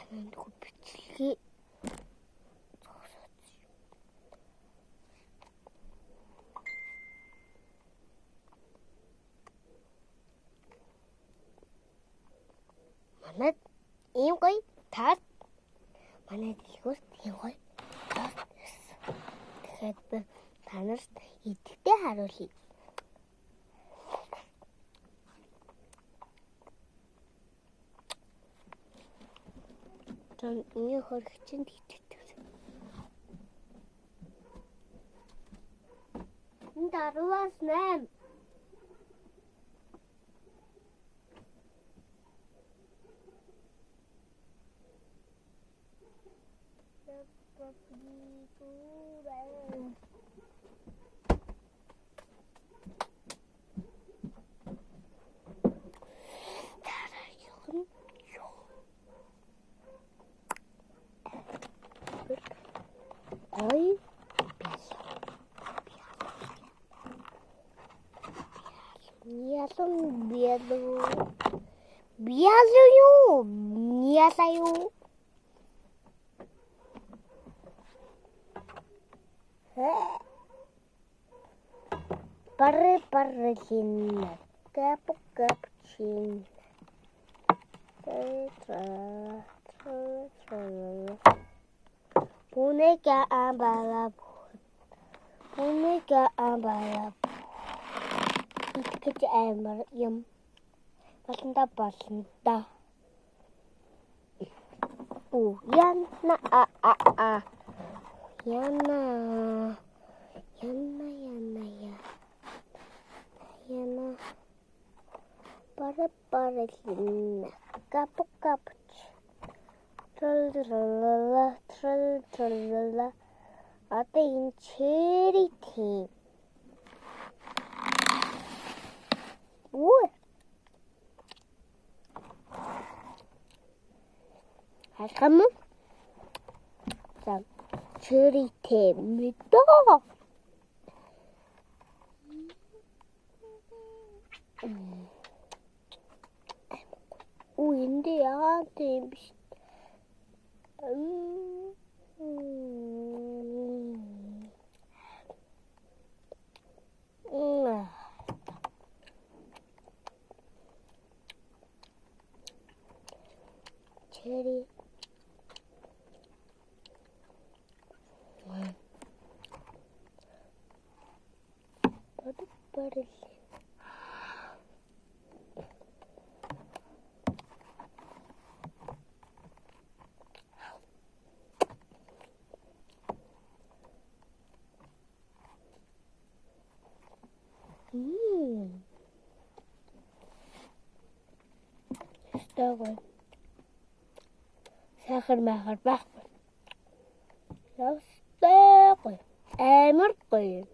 Танайдгүй бичлэгээ зогсооч. Манайд ийм гоё таад манай дэлгүүрт ийм гоё таад ирсэн. Тэгэхээр би танарт идэвхтэй харуулъя. Тон энэ хөргөчөнд идэвхтэй. Энд 10-аас 8. Ой. Биалаю. Паррелин. Капучин. Пунека амбала. Итгэж амар юм. Болонда. Яна паррелин. Капуч. Тралала. Одоо энэ чери тийм. Алхам. За чери тийм мэдээ. Энд яа тийм биш. Cherry. Parrelin. Стогой. Сахар махар байхгүй. Стогой. Амар гоё.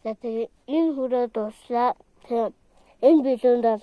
За тэгээ энэ хүрээ дуслаа. Тэгээ энэ билүүндээ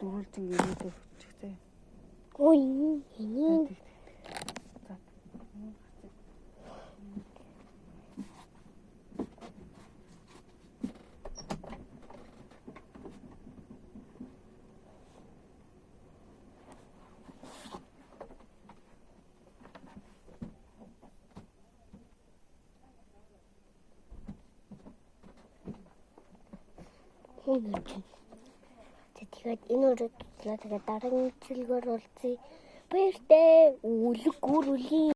дөрүүлжин ирээдүйд хүчтэй. Ой энэ. Тэгээд энэ үрээд тэгээд дараагийн цэлгээр уулзъя. Баяртай. Үлэг гүрүлийн